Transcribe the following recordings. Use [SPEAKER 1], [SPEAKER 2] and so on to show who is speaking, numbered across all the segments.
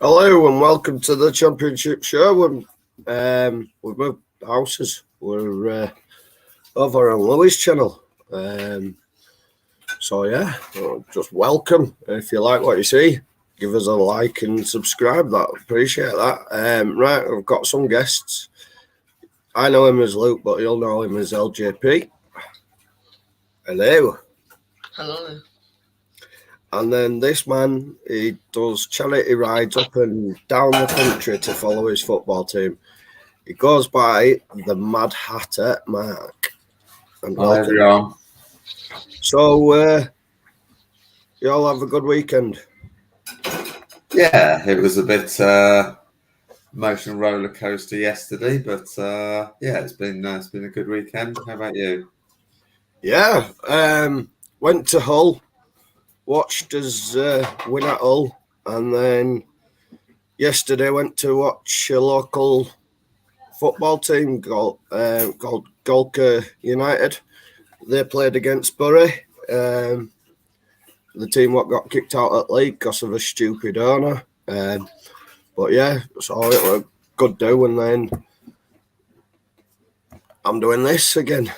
[SPEAKER 1] Hello and welcome to the Championship Show. We've moved houses. We're over on Louis' channel. Just welcome. If you like what you see, give us a like and subscribe. Appreciate that. Right, I've got some guests. I know him as Luke, but you'll know him as LJP. Hello.
[SPEAKER 2] Hello.
[SPEAKER 1] And then this man, he does charity rides up and down the country to follow his football team. He goes by the Mad Hatter Mark. And
[SPEAKER 3] Hi, everyone.
[SPEAKER 1] So, you all have a good weekend?
[SPEAKER 3] Yeah, it was a bit emotional roller coaster yesterday, but it's been a good weekend. How about you?
[SPEAKER 1] Yeah, went to Hull, watched us win at Hull, and then yesterday went to watch a local football team called Golka United. They played against Bury. The team what got kicked out at league because of a stupid owner. But yeah, so it was a good do, and then I'm doing this again.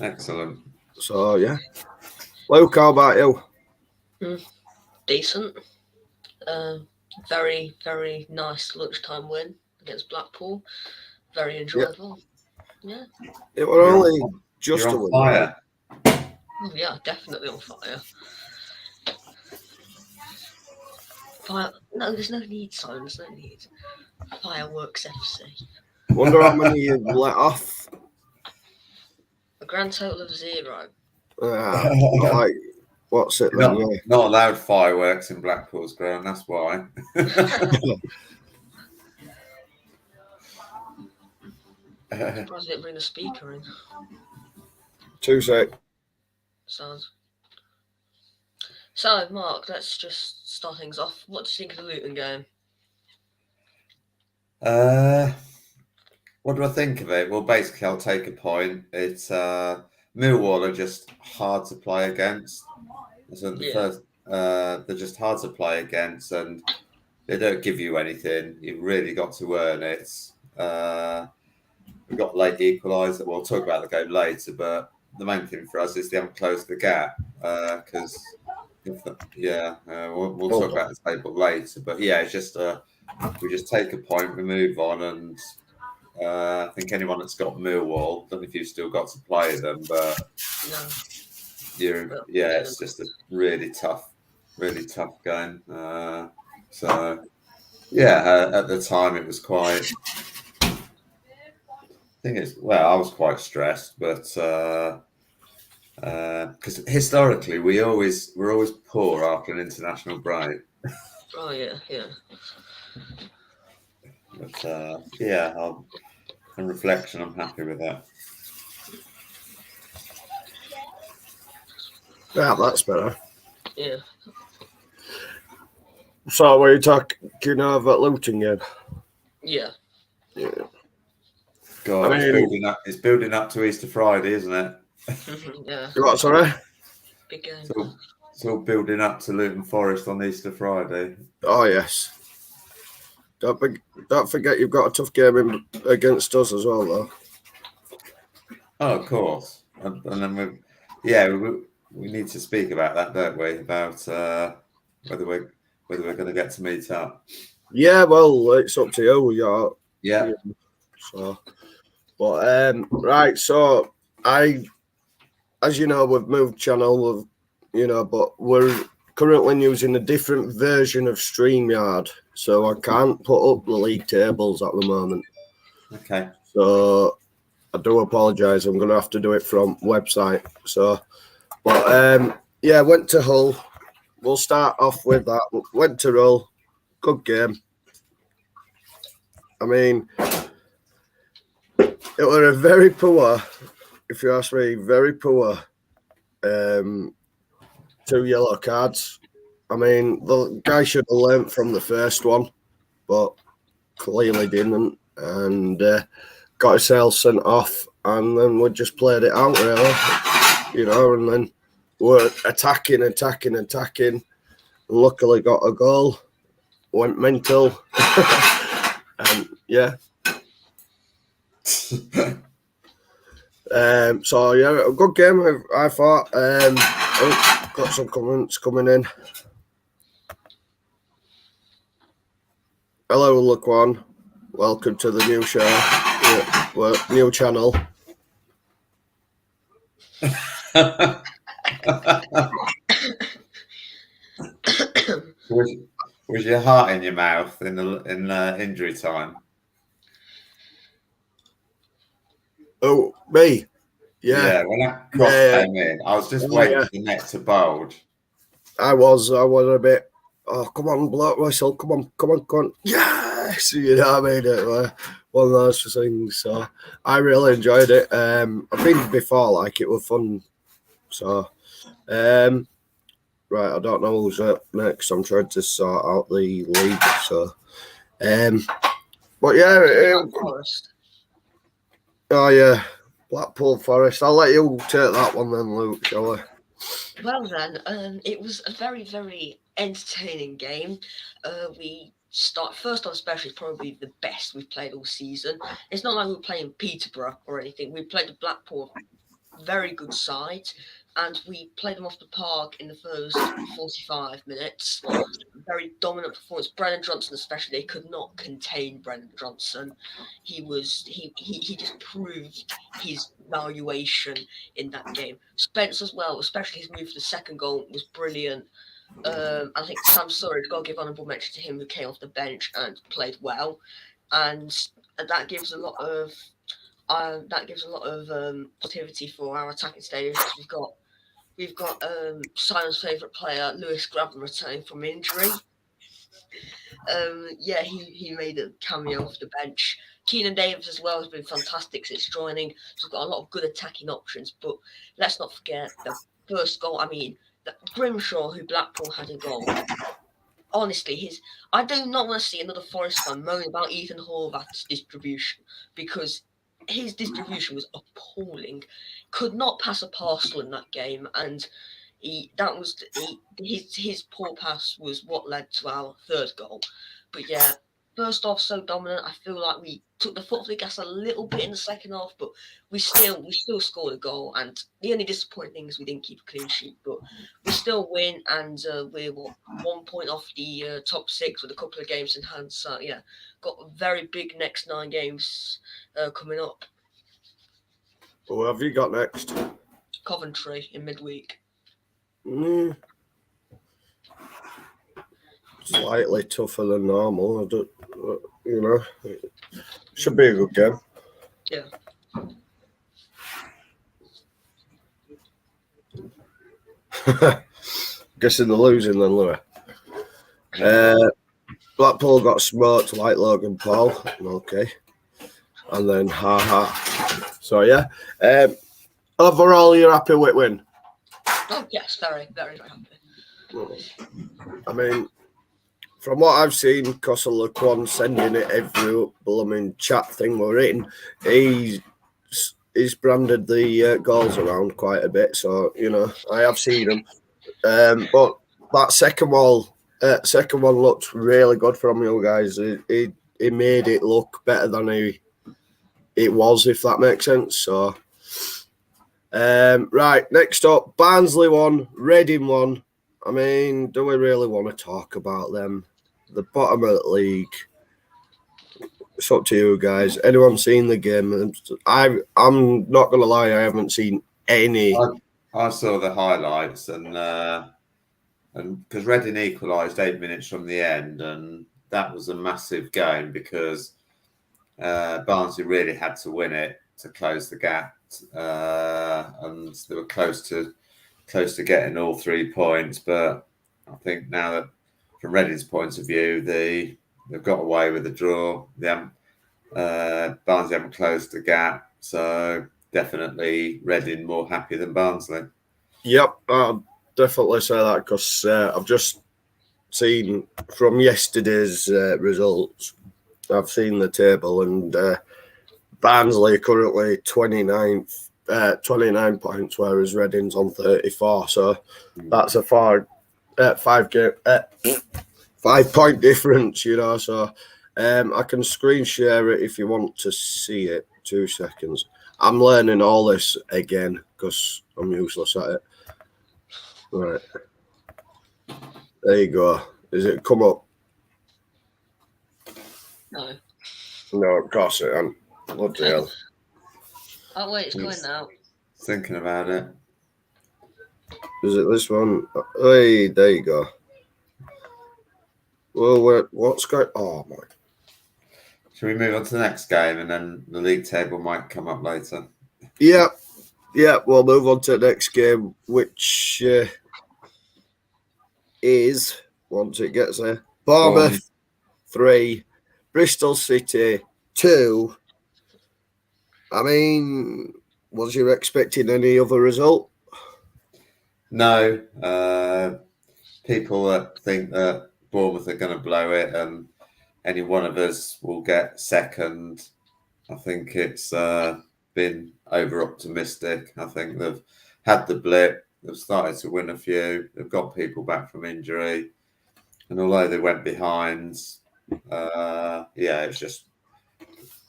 [SPEAKER 3] Excellent.
[SPEAKER 1] So yeah. Luke, how about you?
[SPEAKER 2] Decent. Very, very nice lunchtime win against Blackpool. Very enjoyable. Yeah.
[SPEAKER 1] It was only just
[SPEAKER 3] you're
[SPEAKER 1] a
[SPEAKER 3] on
[SPEAKER 1] win.
[SPEAKER 3] fire.
[SPEAKER 2] Oh yeah, definitely on fire. Fire. No, there's no need, Simon. There's no need. Fireworks FC.
[SPEAKER 1] Wonder how many you've let off.
[SPEAKER 2] A grand total of 0.
[SPEAKER 1] Like, what's it then?
[SPEAKER 3] Not allowed fireworks in Blackpool's ground, that's why.
[SPEAKER 2] I'm surprised I didn't bring the speaker in.
[SPEAKER 1] 2 sec.
[SPEAKER 2] Sounds. So, Mark, let's just start things off. What do you think of the Luton game?
[SPEAKER 3] What do I think of it? Well, basically, I'll take a point. It's Millwall are just hard to play against. So they're just hard to play against, and they don't give you anything. You've really got to earn it. We've got late equaliser. We'll talk about the game later, but the main thing for us is they haven't closed the gap. Because we'll talk about the table later. But yeah, it's just we just take a point, we move on, and I think anyone that's got Millwall, I don't know if you've still got to play them, but it's just a really tough game. At the time it was quite. I was quite stressed, but because historically we're always poor after an international break.
[SPEAKER 2] Oh yeah.
[SPEAKER 3] But on reflection, I'm happy with that.
[SPEAKER 1] Yeah, that's better.
[SPEAKER 2] Yeah.
[SPEAKER 1] So, were you talking of at Luton game?
[SPEAKER 2] Yeah.
[SPEAKER 1] Yeah.
[SPEAKER 3] God, it's building up to Easter Friday, isn't it?
[SPEAKER 2] Yeah.
[SPEAKER 1] What, sorry?
[SPEAKER 2] Big game.
[SPEAKER 3] It's all building up to Luton Forest on Easter Friday.
[SPEAKER 1] Oh yes. Don't forget you've got a tough game against us as well, though.
[SPEAKER 3] Oh, of course. And then we need to speak about that, don't we? About whether we're going to get to meet up.
[SPEAKER 1] Yeah, well, it's up to you.
[SPEAKER 3] Yeah.
[SPEAKER 1] So, but right. So as you know, we've moved channel. But we're currently using a different version of StreamYard, so I can't put up the league tables at the moment.
[SPEAKER 3] Okay.
[SPEAKER 1] So I do apologise. I'm going to have to do it from website. So, but went to Hull. We'll start off with that. Went to Hull. Good game. I mean, it was a very poor, if you ask me, very poor 2 yellow cards. I mean, the guy should have learnt from the first one, but clearly didn't, and got himself sent off, and then we just played it out, really, and then we're attacking, and luckily got a goal. went mental. Yeah. So yeah, a good game. I thought. Got some comments coming in. Hello, Laquan. Welcome to the new show. New channel.
[SPEAKER 3] Was your heart in your mouth in injury time?
[SPEAKER 1] Oh, me.
[SPEAKER 3] Yeah, when that cross came in, I was just waiting for the net to bulge.
[SPEAKER 1] I was a bit. Oh, come on, block whistle! Come on! Yes, you know what I mean. It was one of those things. So I really enjoyed it. I've been before, like it was fun. So, right, I don't know who's up next. I'm trying to sort out the league. So, but yeah. Oh yeah, Blackpool Forest. I'll let you take that one then, Luke. Shall I?
[SPEAKER 2] Well then, it was a very, very entertaining game. We start first off, especially probably the best we've played all season. It's not like we were playing Peterborough or anything. We played the Blackpool, very good side, and we played them off the park in the first 45 minutes. Very dominant performance. Brennan Johnson, especially, they could not contain Brennan Johnson. He just proved his valuation in that game. Spence as well, especially his move for the second goal was brilliant. I think Sam Surridge, got to give honourable mention to him, who came off the bench and played well, and that gives a lot of positivity for our attacking stadium, because we've got Simon's favourite player, Lewis Grabban, returning from injury. Yeah, he made a cameo off the bench. Keenan Davis as well has been fantastic since joining. So we've got a lot of good attacking options. But let's not forget the first goal. I mean, Grimshaw, who Blackpool had a goal. Honestly, I do not want to see another Forest fan moaning about Ethan Horvath's distribution, because his distribution was appalling. Could not pass a parcel in that game, and his poor pass was what led to our third goal. But yeah, first off, so dominant. I feel like we took the foot off the gas a little bit in the second half, but we still scored a goal. And the only disappointing thing is we didn't keep a clean sheet, but we still win, and we're 1 point off the top 6 with a couple of games in hand. So yeah, got a very big next 9 games coming up.
[SPEAKER 1] Who have you got next?
[SPEAKER 2] Coventry in midweek.
[SPEAKER 1] Slightly tougher than normal. Should be a good game.
[SPEAKER 2] Yeah.
[SPEAKER 1] Guessing they're losing then, Louis. Blackpool got smoked like Logan Paul. Okay. And then So yeah. Overall, you're happy with win?
[SPEAKER 2] Oh yes, very, very, very happy.
[SPEAKER 1] I mean, from what I've seen, Laquan sending it every blooming chat thing we're in, he's branded the goals around quite a bit. So, I have seen them. But that second one looked really good from you guys. He made it look better than it was, if that makes sense. So, right, next up, Barnsley won, Reading won. I mean, do we really want to talk about them? The bottom of the league. It's up to you guys. Anyone seen the game? I'm not gonna lie, I haven't seen any.
[SPEAKER 3] I saw the highlights, and because Reading equalised 8 minutes from the end, and that was a massive game because Barnsley really had to win it to close the gap, and they were close to getting all 3 points. But I think now that, from Reading's point of view, they've got away with the draw. Barnsley haven't closed the gap, so definitely Reading more happy than Barnsley.
[SPEAKER 1] Yep, I'll definitely say that, because I've just seen from yesterday's results. I've seen the table, and Barnsley are currently 29 points, whereas Reading's on 34. So that's a 5 5-point difference, you know. So I can screen share it if you want to see it. 2 seconds. I'm learning all this again because I'm useless at it. Right. There you go. Is it come up?
[SPEAKER 2] No.
[SPEAKER 1] No, of course it ain't. What the hell?
[SPEAKER 2] Oh wait, it's going now.
[SPEAKER 3] Thinking about it.
[SPEAKER 1] Is it this one? Hey, there you go. Well, what's going? Oh my!
[SPEAKER 3] Should we move on to the next game, and then the league table might come up later?
[SPEAKER 1] Yeah. We'll move on to the next game, which is once it gets there. Bournemouth 3, Bristol City 2. I mean, was you expecting any other result?
[SPEAKER 3] No. People that think that Bournemouth are going to blow it and any one of us will get second, I think it's been over optimistic. I think they've had the blip, they've started to win a few, they've got people back from injury, and although they went behind, it's just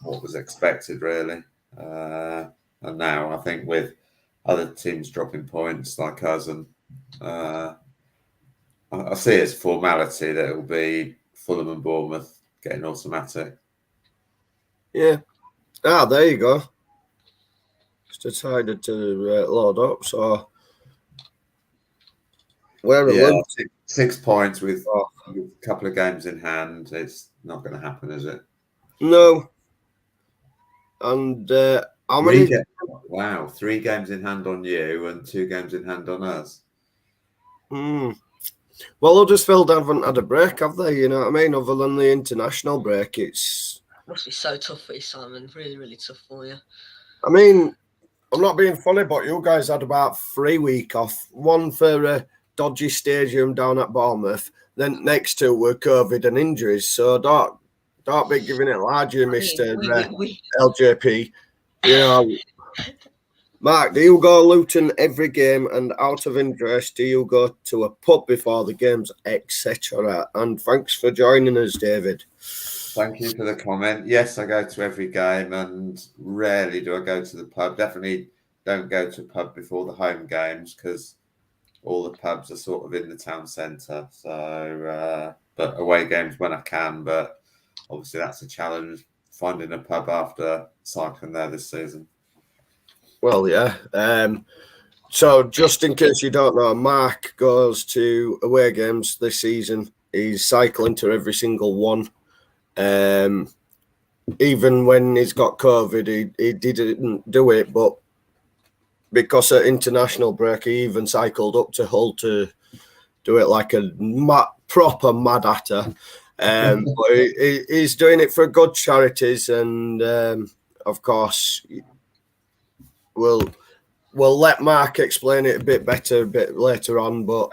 [SPEAKER 3] what was expected, really. And now I think with other teams dropping points like us, and I see it as formality that it will be Fulham and Bournemouth getting automatic.
[SPEAKER 1] Yeah. There you go. Just decided to load up. So we're
[SPEAKER 3] 6 points with a couple of games in hand. It's not going to happen, is it?
[SPEAKER 1] No. And how many?
[SPEAKER 3] 3 games in hand on you and 2 games in hand on us.
[SPEAKER 1] Well, Huddersfield haven't had a break, have they? You know what I mean? Other than the international break, it's
[SPEAKER 2] Must be so tough for you, Simon. Really, really tough for you.
[SPEAKER 1] I mean, I'm not being funny, but you guys had about 3 weeks off. One for a dodgy stadium down at Bournemouth. Then next 2 were COVID and injuries. So don't be giving it large, Mr. LJP. You know, Mark, do you go Luton every game, and out of interest, do you go to a pub before the games, etc.? And thanks for joining us, David.
[SPEAKER 3] Thank you for the comment. Yes, I go to every game, and rarely do I go to the pub. Definitely don't go to a pub before the home games because all the pubs are sort of in the town centre. So, but away games when I can. But obviously, that's a challenge finding a pub after cycling there this season.
[SPEAKER 1] Well, yeah. So just in case you don't know, Mark goes to away games this season. He's cycling to every single one. Even when he's got COVID, he didn't do it. But because of international break, he even cycled up to Hull to do it like a proper mad hatter. But he's doing it for good charities, and of course, we'll let Mark explain it a bit better a bit later on. But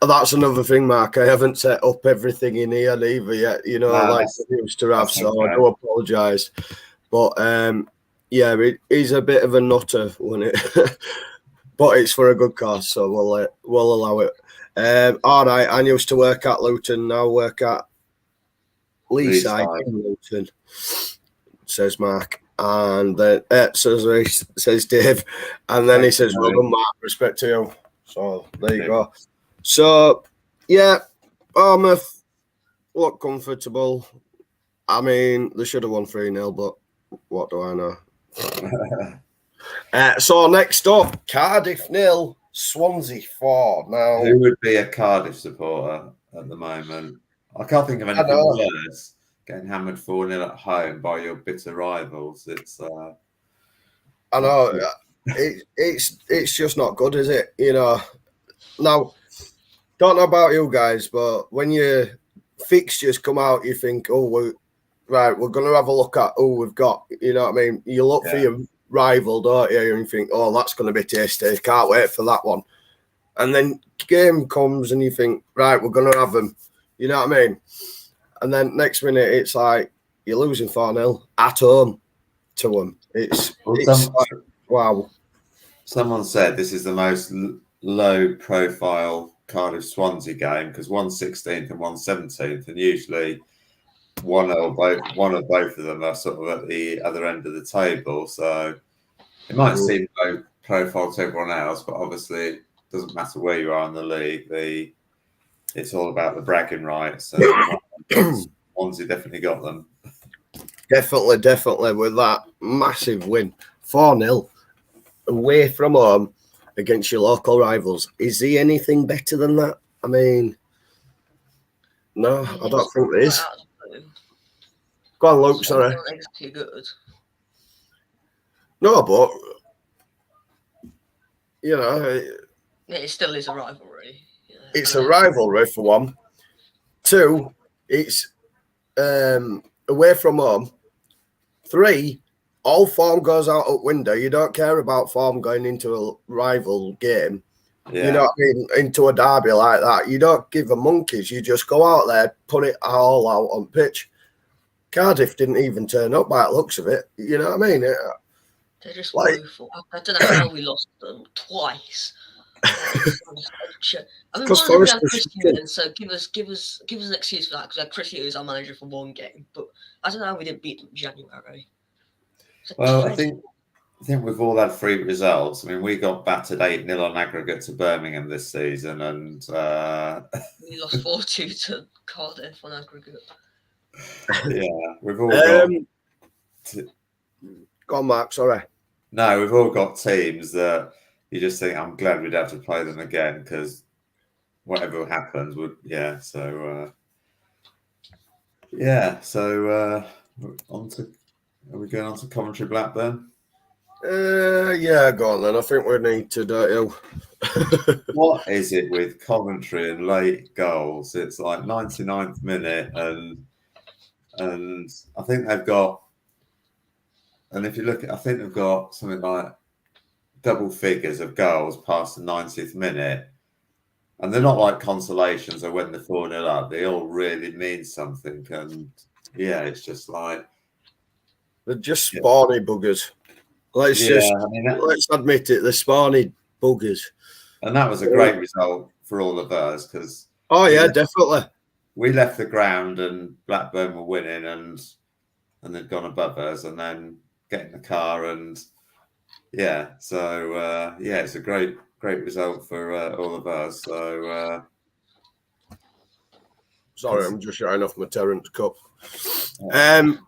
[SPEAKER 1] that's another thing, Mark. I haven't set up everything in here either yet, you know, like we used to have. So I do apologise. But he's a bit of a nutter when it, but it's for a good cause, so we'll allow it. All right, I used to work at Luton, now work at Leeside in Luton, says Mark. And then says Dave, and then he says, "Well done, Mark. Respect to you." So there you go. So yeah, Bournemouth look comfortable. I mean, they should have won 3-0, but what do I know? So next up, Cardiff 0, Swansea 4. Now,
[SPEAKER 3] who would be a Cardiff supporter at the moment? I can't think of anything worse. Getting hammered 4-0 at home by your bitter rivals. It's
[SPEAKER 1] I know it's just not good, is it? You know. Now, don't know about you guys, but when your fixtures come out, you think, "Oh, we're going to have a look at who we've got." You know what I mean? You look for your rival, don't you? And you think, "Oh, that's going to be tasty. Can't wait for that one." And then game comes, and you think, "Right, we're going to have them." You know what I mean? And then next minute, it's like you're losing 4-0 at home to them. It's like, wow.
[SPEAKER 3] Someone said this is the most low-profile Cardiff Swansea game because one's 16th and one's 17th, and usually one of both of them are sort of at the other end of the table. So it might seem low profile to everyone else, but obviously it doesn't matter where you are in the league. It's all about the bragging rights, and Swansea definitely got them.
[SPEAKER 1] Definitely with that massive win, 4-0 away from home against your local rivals. Is he anything better than that? I mean, no, I don't think there is. Go on, Luke, sorry.
[SPEAKER 2] Not exactly good.
[SPEAKER 1] No, but you know,
[SPEAKER 2] It still is a rivalry.
[SPEAKER 1] it's a rivalry for one. Two, it's away from home. Three, all form goes out the window. You don't care about form going into a rival game.
[SPEAKER 3] Yeah.
[SPEAKER 1] You know what I mean? Into a derby like that. You don't give a monkeys. You just go out there, put it all out on pitch. Cardiff didn't even turn up by the looks of it. You know what I mean?
[SPEAKER 2] They're just woeful. I don't know how we lost them twice. I mean,
[SPEAKER 1] Because
[SPEAKER 2] one of them
[SPEAKER 1] Forest
[SPEAKER 2] had
[SPEAKER 1] was
[SPEAKER 2] Chris
[SPEAKER 1] shocking.
[SPEAKER 2] Hughes, so give us an excuse for that because Chris Hughes our manager for one game. But I don't know how we didn't beat them in January.
[SPEAKER 3] Well, I think we've all had 3 results. I mean, we got battered 8-0 on aggregate to Birmingham this season, and
[SPEAKER 2] we lost 4-2 to Cardiff on aggregate.
[SPEAKER 3] yeah, we've all got.
[SPEAKER 1] Go on, Mark. Sorry.
[SPEAKER 3] No, we've all got teams that you just think, I'm glad we'd have to play them again because whatever happens would, yeah. So, are we going on to Coventry Blackburn?
[SPEAKER 1] Yeah, go on then. I think we need to do it.
[SPEAKER 3] What is it with Coventry and late goals? It's like 99th minute, and I think they've got. And if you look at, I think they've got something like double figures of goals past the 90th minute. And they're not like consolations or when they're 4-0 up. They all really mean something. And yeah, it's just like.
[SPEAKER 1] They're just spawny buggers. Let's admit it. They're spawny buggers.
[SPEAKER 3] And that was a great result for all of us because.
[SPEAKER 1] Oh, yeah, definitely.
[SPEAKER 3] We left the ground and Blackburn were winning and they'd gone above us and then get in the car and it's a great result for all of us. So
[SPEAKER 1] sorry, I'm just showing off my Terrence cup.
[SPEAKER 3] if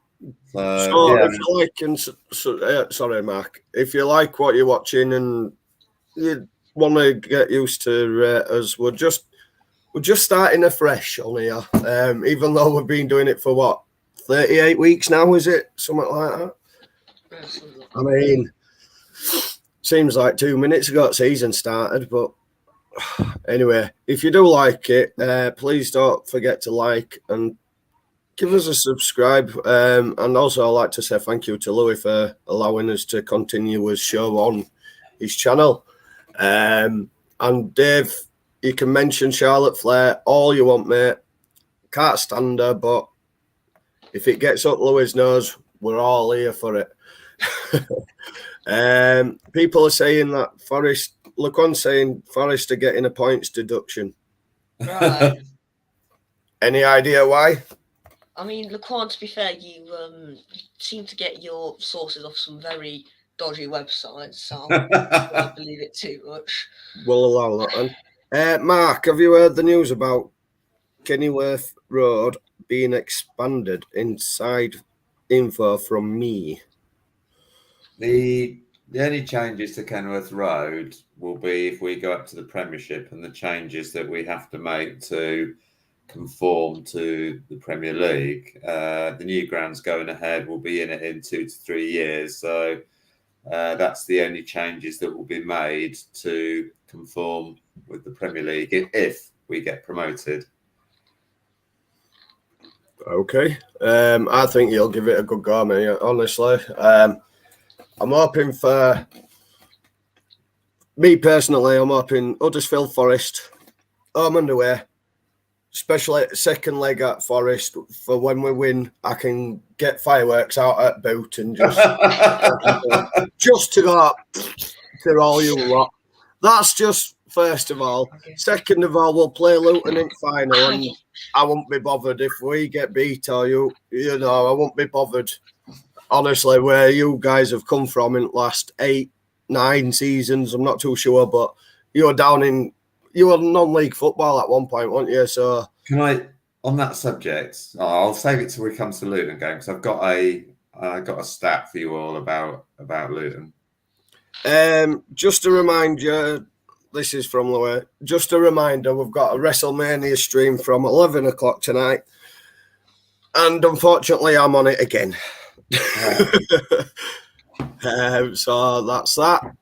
[SPEAKER 1] you like, sorry, Mark, if you like what you're watching and you want to get used to us, we're just starting afresh on here. Even though we've been doing it for 38 weeks now, is it? Something like that. I mean, seems like 2 minutes ago the season started, but anyway, if you do like it, please don't forget to like and give us a subscribe. And also I'd like to say thank you to Louis for allowing us to continue his show on his channel. And Dave, you can mention Charlotte Flair all you want, mate. Can't stand her, but if it gets up Louis' nose, we're all here for it. People are saying that Forest, Laquan's saying Forest are getting a points deduction.
[SPEAKER 2] Right.
[SPEAKER 1] Any idea why?
[SPEAKER 2] I mean, Laquan, to be fair, you seem to get your sources off some very dodgy websites, so I don't believe it too much.
[SPEAKER 1] We'll allow that then. Mark, have you heard the news about Kennyworth Road being expanded? Inside info from me.
[SPEAKER 3] The only changes to Kenworth Road will be if we go up to the Premiership and the changes that we have to make to conform to the Premier League. The new grounds going ahead will be in it in 2 to 3 years. So that's the only changes that will be made to conform with the Premier League if we get promoted.
[SPEAKER 1] Okay. I think you'll give it a good go, mate, honestly. I'm hoping for me personally, I'm hoping Huddersfield Forest, home and away, especially second leg at Forest, for when we win, I can get fireworks out at boot and just to go up to all you lot. That's just first of all.
[SPEAKER 2] Okay.
[SPEAKER 1] Second of all, we'll play Luton in final, and I won't be bothered if we get beat or you know, I won't be bothered. Honestly, where you guys have come from in the last 8, 9 seasons, I'm not too sure, but you were non-league football at one point, weren't you? So
[SPEAKER 3] Can I, on that subject, I'll save it till we come to the Luton game because I've got a stat for you all about Luton.
[SPEAKER 1] Just to remind you, this is from Louis. Just a reminder, we've got a WrestleMania stream from 11 o'clock tonight, and unfortunately, I'm on it again. So that's that.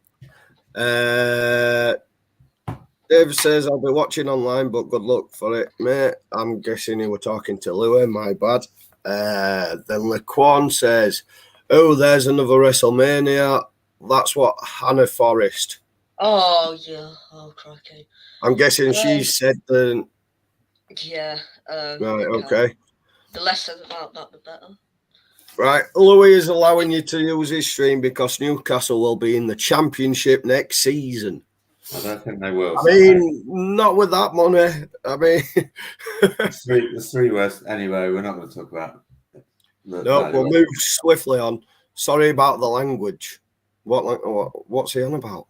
[SPEAKER 1] Dave says I'll be watching online, but good luck for it, mate. I'm guessing you were talking to Louis. My bad. Then Laquan says, "Oh, there's another WrestleMania. That's what Hannah Forrest."
[SPEAKER 2] Oh yeah. Oh crikey.
[SPEAKER 1] I'm guessing she said the.
[SPEAKER 2] Yeah.
[SPEAKER 1] Right. Okay.
[SPEAKER 2] The less said about that, the better.
[SPEAKER 1] Right. Louis is allowing you to use his stream because Newcastle will be in the Championship next season.
[SPEAKER 3] I don't think they will.
[SPEAKER 1] I mean, not with that money. I mean,
[SPEAKER 3] the three worst. Anyway, we're not going to talk about.
[SPEAKER 1] No, we'll move swiftly on. Sorry about the language. What's he on about?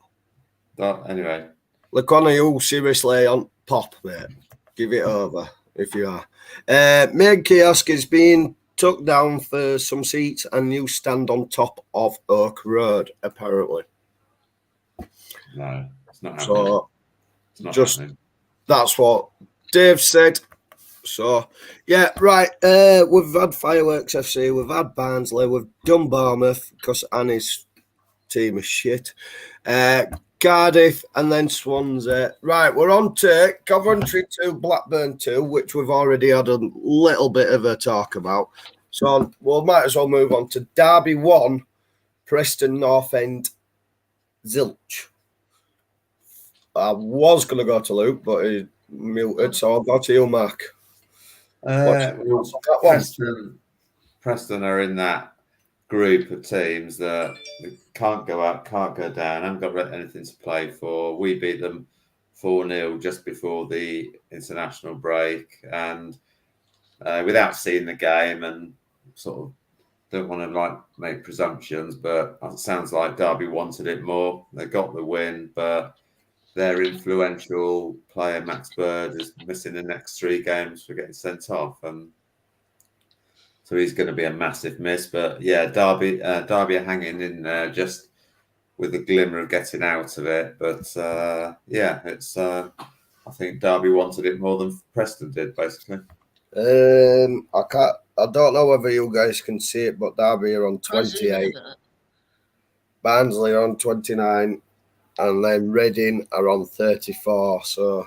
[SPEAKER 3] Anyway.
[SPEAKER 1] Look, are you seriously on pop, mate? Give it over if you are. Main kiosk is being took down for some seats and new stand on top of Oak Road, apparently.
[SPEAKER 3] No, it's not happening.
[SPEAKER 1] So,
[SPEAKER 3] it's not
[SPEAKER 1] just
[SPEAKER 3] happening.
[SPEAKER 1] That's what Dave said. So, yeah, right. We've had Fireworks FC, we've had Barnsley, we've done Bournemouth because Annie's team is shit. Cardiff and then Swansea. Right, we're on to Coventry 2, Blackburn 2, which we've already had a little bit of a talk about. So we might as well move on to Derby 1, Preston North End, Zilch. I was going to go to Luke, but he muted, so I'll go to you, Mark.
[SPEAKER 3] Preston are in that group of teams that can't go up, can't go down, haven't got anything to play for. We beat them 4-0 just before the international break, and without seeing the game, and sort of don't want to make presumptions, but it sounds like Derby wanted it more. They got the win, but their influential player Max Bird is missing the next 3 games for getting sent off, and so he's going to be a massive miss. But yeah, Derby are hanging in there just with a glimmer of getting out of it. But yeah, it's I think Derby wanted it more than Preston did, basically.
[SPEAKER 1] I don't know whether you guys can see it, but Derby are on 28, Barnsley are on 29, and then Reading are on 34. So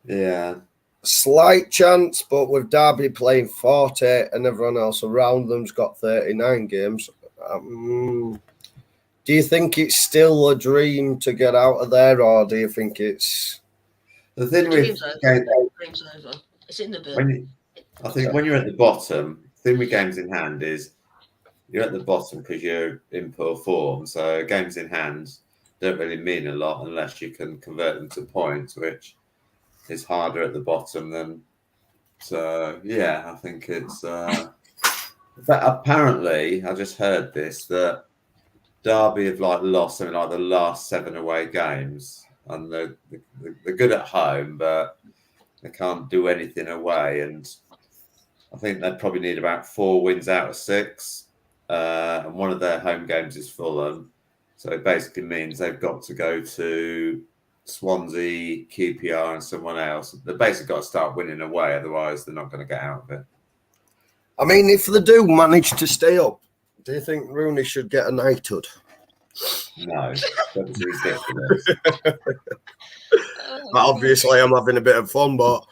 [SPEAKER 3] yeah,
[SPEAKER 1] slight chance, but with Derby playing 40 and everyone else around them's got 39 games. Do you think it's still a dream to get out of there, or do you think it's
[SPEAKER 3] the thing with
[SPEAKER 2] dreams over? It's in the bill.
[SPEAKER 3] I think when you're at the bottom, the thing with games in hand is you're at the bottom because you're in poor form. So games in hand don't really mean a lot unless you can convert them to points, which is harder at the bottom than. So yeah, I think it's. But apparently, I just heard this that Derby have lost something like the last 7 away games, and they're good at home, but they can't do anything away. And I think they probably need about 4 wins out of 6, and one of their home games is Fulham. So it basically means they've got to go to Swansea, QPR, and someone else. They've basically got to start winning away, otherwise they're not going to get out of it.
[SPEAKER 1] I mean, if they do manage to stay up, do you think Rooney should get a knighthood?
[SPEAKER 3] No, that's ridiculous.
[SPEAKER 1] Obviously, I'm having a bit of fun, but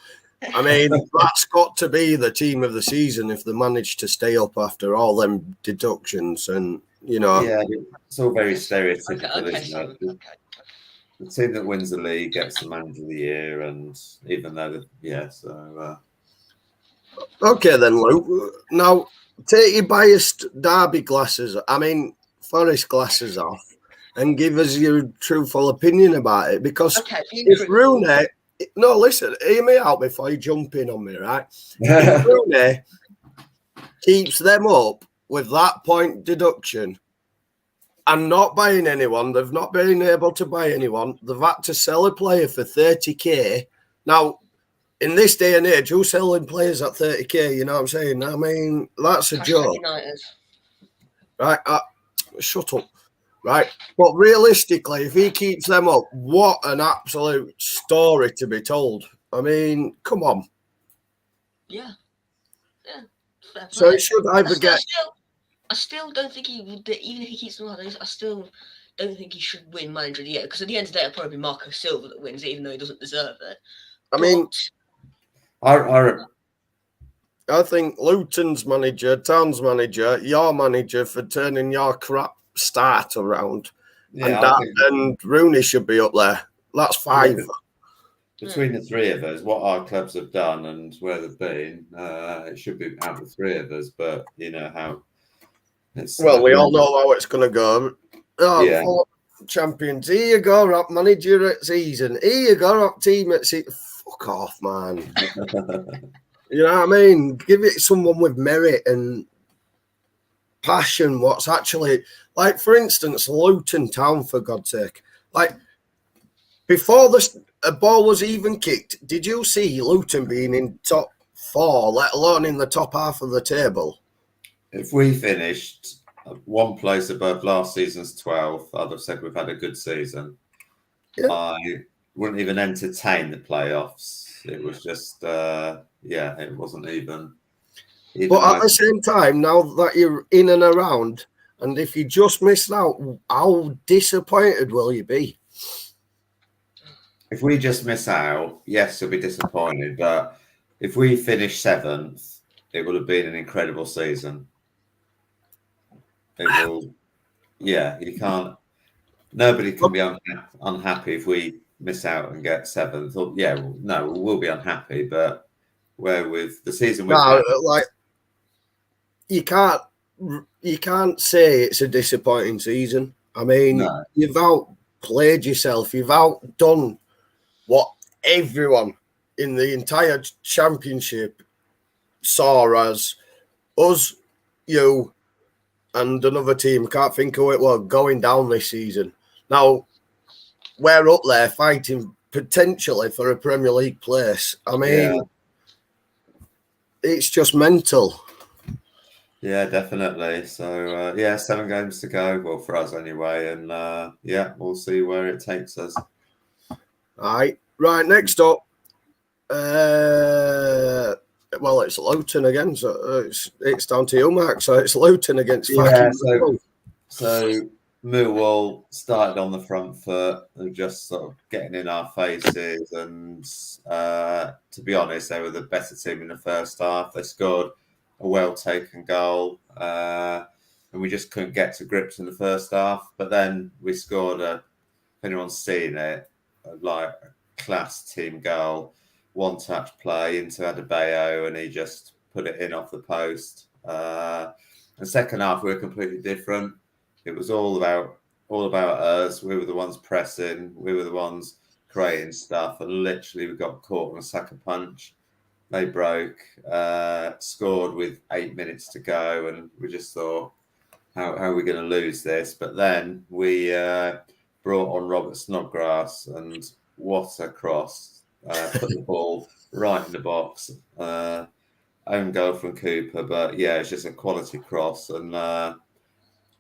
[SPEAKER 1] I mean, that's got to be the team of the season if they manage to stay up after all them deductions and, you know.
[SPEAKER 3] Yeah, it's all very stereotypical, isn't it? The team that wins the league gets the manager of the year, and even though,
[SPEAKER 1] Okay, then, Luke. Now, take your biased Derby glasses, Forest glasses off. and give us your truthful opinion about it. Because
[SPEAKER 2] Okay, being
[SPEAKER 1] if
[SPEAKER 2] truthful.
[SPEAKER 1] Rooney, no, listen, hear me out before you jump in on me, right? If Rooney keeps them up with that point deduction and not buying anyone, they've not been able to buy anyone, they've had to sell a player for 30k. Now, in this day and age, who's selling players at 30k? You know what I'm saying? I mean, that's a joke.
[SPEAKER 2] United.
[SPEAKER 1] Right? Shut up. Right? But realistically, if he keeps them up, what an absolute story to be told. I mean, come on.
[SPEAKER 2] Yeah. Fair
[SPEAKER 1] So
[SPEAKER 2] play.
[SPEAKER 1] it should either get.
[SPEAKER 2] I still don't think he would. Even if he keeps them on, I still don't think he should win Manager of the Year, because at the end of the day, it'll probably be Marco Silva that wins it, even though he doesn't deserve it.
[SPEAKER 1] I mean, I think Luton's manager, Town's manager, your manager for turning your crap start around.
[SPEAKER 3] Yeah,
[SPEAKER 1] and Rooney should be up there. That's 5.
[SPEAKER 3] Between the three of us, what our clubs have done and where they've been, it should be out of the three of us. But you know how it's.
[SPEAKER 1] Well, we all know how it's going to go. Oh,
[SPEAKER 3] Yeah.
[SPEAKER 1] Champions. Here you go, up manager at season. Here you go, up team at season. Fuck off, man. You know what I mean? Give it someone with merit and passion. What's actually, like, for instance, Luton Town, for God's sake. Like, before a ball was even kicked, did you see Luton being in top 4, let alone in the top half of the table?
[SPEAKER 3] If we finished one place above last season's 12th, I'd have said we've had a good season. Yeah. I wouldn't even entertain the playoffs. It was just, it wasn't even
[SPEAKER 1] but at the same time, now that you're in and around, and if you just missed out, how disappointed will you be?
[SPEAKER 3] If we just miss out, yes, you'll be disappointed. But if we finish 7th, it would have been an incredible season. It will, you can't. Nobody can be unhappy if we miss out and get 7th. Or, we'll be unhappy. But where with the season we've had,
[SPEAKER 1] like, you can't say it's a disappointing season. I mean, you've outplayed yourself. You've outdone what everyone in the entire championship saw as us, you, and another team. Can't think of it. Well, going down this season. Now we're up there fighting potentially for a Premier League place. I mean, it's just mental. Yeah,
[SPEAKER 3] definitely. So 7 games to go. Well, for us anyway, and we'll see where it takes us.
[SPEAKER 1] All right. Next up, it's Luton again. So it's down to you, Mark. So it's Luton against fucking
[SPEAKER 3] So Millwall started on the front foot, and just sort of getting in our faces. And to be honest, they were the better team in the first half. They scored a well-taken goal, and we just couldn't get to grips in the first half. But then we scored if anyone's seen it, like a class team goal, one-touch play into Adebayo, and he just put it in off the post. The second half, we were completely different. It was all about us. We were the ones pressing. We were the ones creating stuff, and literally we got caught on a sucker punch. They broke, scored with 8 minutes to go, and we just thought, how are we going to lose this? But then we brought on Robert Snodgrass, and what a cross. Put the ball right in the box. Own goal from Cooper, but it's just a quality cross. And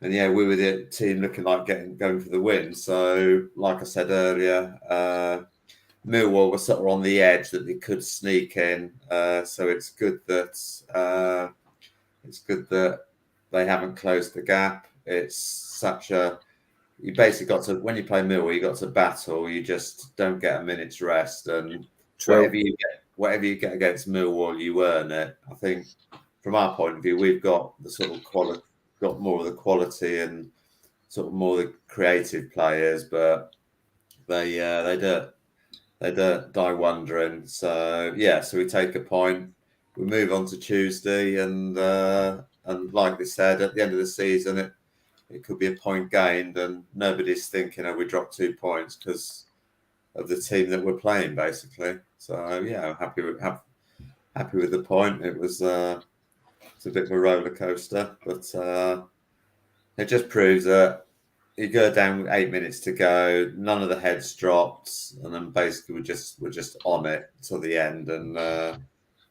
[SPEAKER 3] we were the team looking like going for the win. So, like I said earlier, Millwall were sort of on the edge that they could sneak in. So it's good that they haven't closed the gap. It's such a you basically got to, when you play Millwall, you got to battle. You just don't get a minute's rest, and whatever you get against Millwall, you earn it. I think from our point of view, we've got the sort of quality, got more of the quality and sort of more the creative players, but they don't die wondering. So so we take a point. We move on to Tuesday, and like they said, at the end of the season, it could be a point gained, and nobody's thinking, "Oh, we dropped 2 points because of the team that we're playing," basically. So yeah, I'm happy with the point. It was it's a bit of a roller coaster, but it just proves that you go down with 8 minutes to go, none of the heads dropped, and then basically we're just on it till the end, and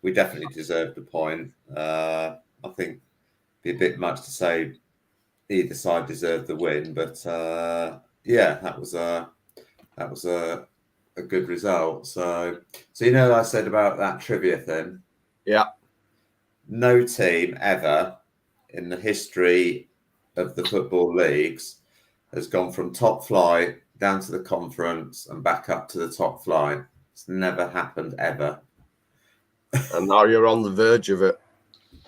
[SPEAKER 3] we definitely deserved the point. I think it'd be a bit much to say either side deserved the win, but yeah, that was a good result. So I said about that trivia thing.
[SPEAKER 1] Yeah.
[SPEAKER 3] No team ever in the history of the football leagues has gone from top flight down to the conference and back up to the top flight. It's never happened ever.
[SPEAKER 1] And now you're on the verge of it.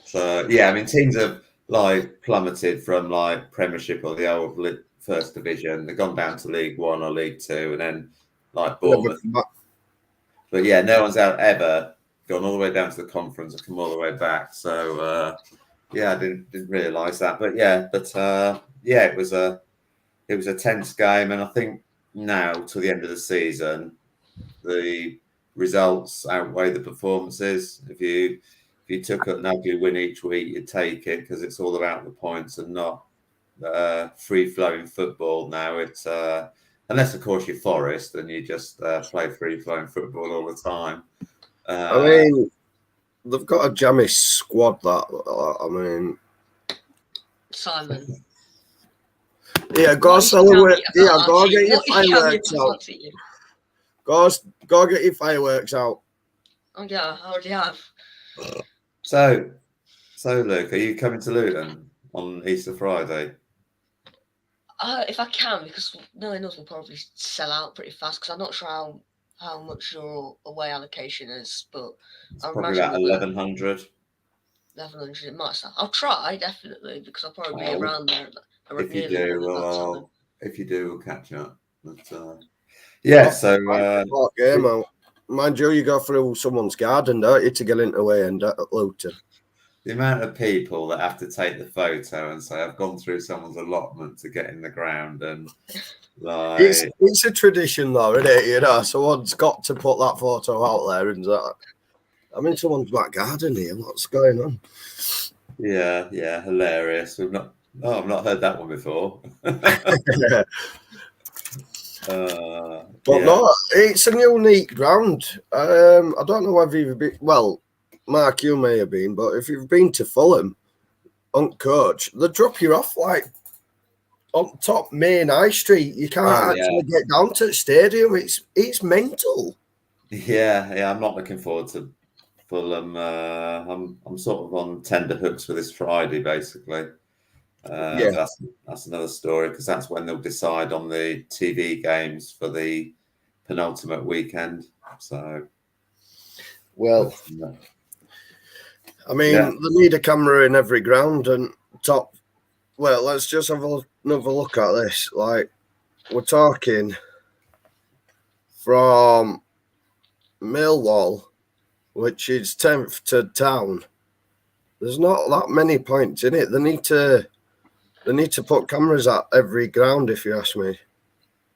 [SPEAKER 3] So yeah, I mean, teams have like plummeted from like Premiership or the old First Division. They've gone down to League One or League Two, and then like Bournemouth. But yeah, no one's ever gone all the way down to the conference and come all the way back. So yeah, I didn't realise that. But yeah, it was a tense game, and I think now to the end of the season, the results outweigh the performances. If you took an ugly win each week, you'd take it because it's all about the points and not free flowing football. Now it's unless of course you're Forest and you just play free flowing football all the time.
[SPEAKER 1] I mean, they've got a jammy squad.
[SPEAKER 2] Simon.
[SPEAKER 1] Yeah, go get your fireworks out. Go get your fireworks out.
[SPEAKER 2] Oh yeah, I already have.
[SPEAKER 3] So Luke, are you coming to Luton on Easter Friday?
[SPEAKER 2] If I can, because knowing us will probably sell out pretty fast. Because I'm not sure how much your away allocation is, but
[SPEAKER 3] it's probably about 1,100.
[SPEAKER 2] 1,100, it might start. I'll try definitely because I'll probably be around there.
[SPEAKER 3] If you do, we'll catch up. But yeah, so
[SPEAKER 1] game out. Mind you go through someone's garden, don't you, to get into away end at Luton.
[SPEAKER 3] The amount of people that have to take the photo and say, "I've gone through someone's allotment to get in the ground," and like
[SPEAKER 1] it's a tradition, though, isn't it? You know, someone's got to put that photo out there, and I'm in someone's back garden here. What's going on?
[SPEAKER 3] Yeah, hilarious. I've not heard that one before.
[SPEAKER 1] No, it's a unique ground. I don't know whether you've been. Well, Mark, you may have been, but if you've been to Fulham on coach, they drop you off like on top main high street. You can't get down to the stadium. It's mental.
[SPEAKER 3] Yeah. I'm not looking forward to Fulham. I'm sort of on tender hooks for this Friday, basically. That's another story because that's when they'll decide on the TV games for the penultimate weekend. So,
[SPEAKER 1] well, I mean, they need a camera in every ground and top. Well, let's just have another look at this. Like, we're talking from Millwall, which is 10th to Town. There's not that many points in it. They need to put cameras at every ground, if you ask me.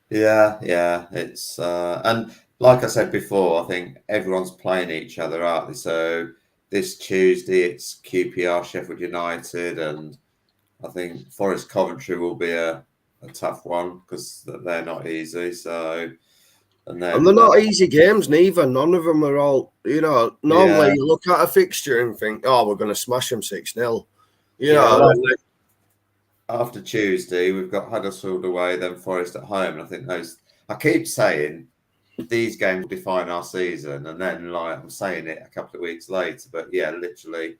[SPEAKER 3] Yeah. It's and like I said before, I think everyone's playing each other, aren't they? So this Tuesday it's QPR Sheffield United, and I think Forest Coventry will be a tough one because they're not easy. So and they're not
[SPEAKER 1] easy games neither. None of them are all. Normally you look at a fixture and think, "Oh, we're going to smash them 6-0."
[SPEAKER 3] After Tuesday, we've got Huddersfield away, then Forest at home. And I think I keep saying these games define our season. And then, like, I'm saying it a couple of weeks later. But yeah, literally,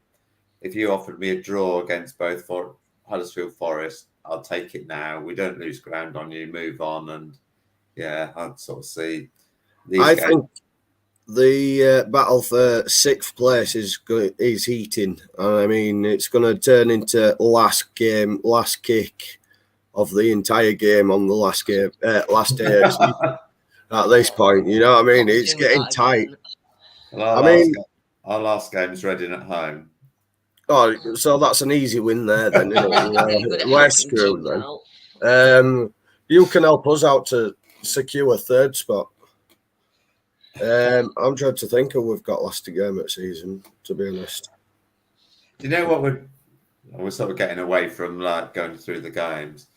[SPEAKER 3] if you offered me a draw against both Huddersfield Forest, I'll take it now. We don't lose ground on you, move on. And yeah, I'd sort of see these games.
[SPEAKER 1] I think the battle for 6th place is heating. I mean, it's going to turn into last kick of the entire game on the last day at this point. You know what I mean? It's getting tight.
[SPEAKER 3] Well, our last game is Reading at home.
[SPEAKER 1] Oh, so that's an easy win there then, isn't it? We're screwed then. You can help us out to secure a third spot. I'm trying to think who we've got last game at season, to be honest.
[SPEAKER 3] Do you know what we're sort of getting away from like going through the games?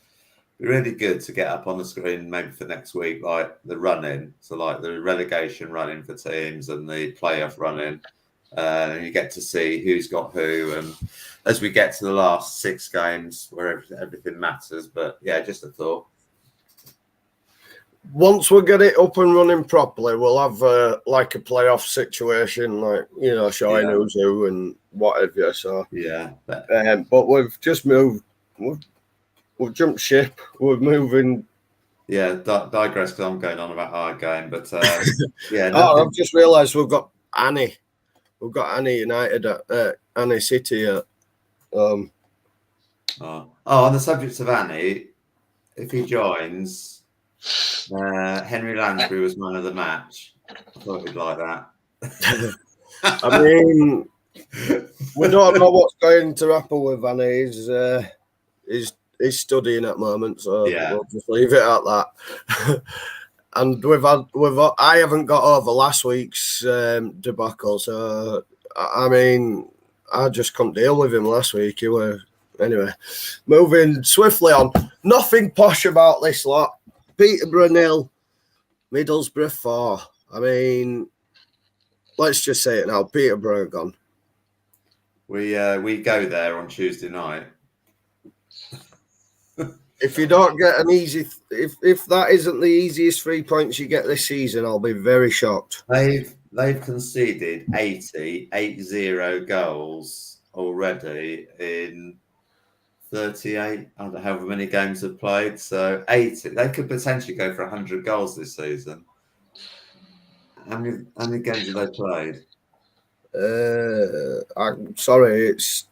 [SPEAKER 3] It'd be really good to get up on the screen maybe for next week, like the running. So like the relegation running for teams and the playoff running. And you get to see who's got who, and as we get to the last 6 games where everything matters. But yeah, just a thought.
[SPEAKER 1] Once we get it up and running properly, we'll have like a playoff situation, like showing who's who and whatever. So
[SPEAKER 3] yeah,
[SPEAKER 1] but we've just moved. We've jumped ship. We're moving.
[SPEAKER 3] Yeah, digress because I'm going on about our game, but yeah.
[SPEAKER 1] I've just realised we've got Annie. We've got Annie United at Annie City at.
[SPEAKER 3] On the subject of Annie, if he joins, Henry Lansbury was man of the match. I thought he'd like that.
[SPEAKER 1] I mean, we don't know what's going to happen with Annie. He's studying at the moment, so we'll just leave it at that. And I haven't got over last week's debacle, so I mean, I just couldn't deal with him last week. Anyway, moving swiftly on. Nothing posh about this lot. Peterborough 0, Middlesbrough 4. I mean, let's just say it now. Peterborough are gone.
[SPEAKER 3] We go there on Tuesday night.
[SPEAKER 1] If you don't get an easy, if that isn't the easiest 3 points you get this season, I'll be very shocked.
[SPEAKER 3] They've conceded 80 goals already in 38. I don't know however many games have played. So 80. They could potentially go for 100 goals this season. How many games have they played?
[SPEAKER 1] I'm sorry, it's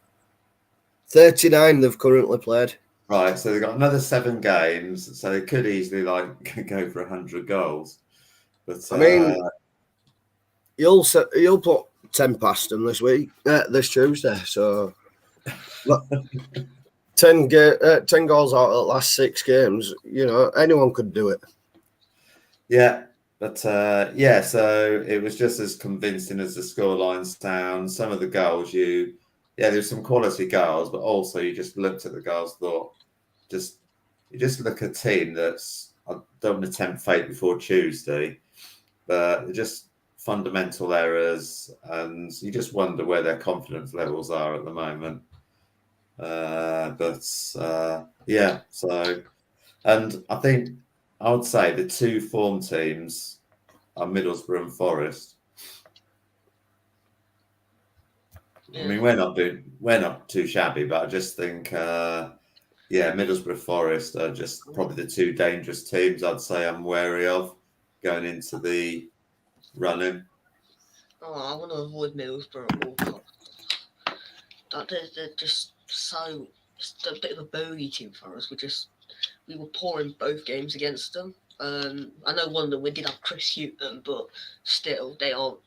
[SPEAKER 1] 39 they've currently played.
[SPEAKER 3] Right, so they've got another 7 games, so they could easily go for 100 goals. But
[SPEAKER 1] I mean, you'll put 10 past them this this Tuesday. So 10 goals out of the last 6 games. Anyone could do it.
[SPEAKER 3] Yeah, but so it was just as convincing as the scoreline sounds. Some of the goals there's some quality goals, but also you just looked at the goals, thought, you just look at a team that's, I don't want to tempt fate before Tuesday, but they're just fundamental errors, and you just wonder where their confidence levels are at the moment. And I think I would say the 2 form teams are Middlesbrough and Forest. I mean, we're not too shabby, but I just think, Middlesbrough Forest are just probably the 2 dangerous teams I'd say I'm wary of going into the running.
[SPEAKER 2] I want to avoid Middlesbrough at all costs. They're just so. It's a bit of a bogey team for us. We were poor in both games against them. I know one of them we did have Chris Hughton, but still they aren't.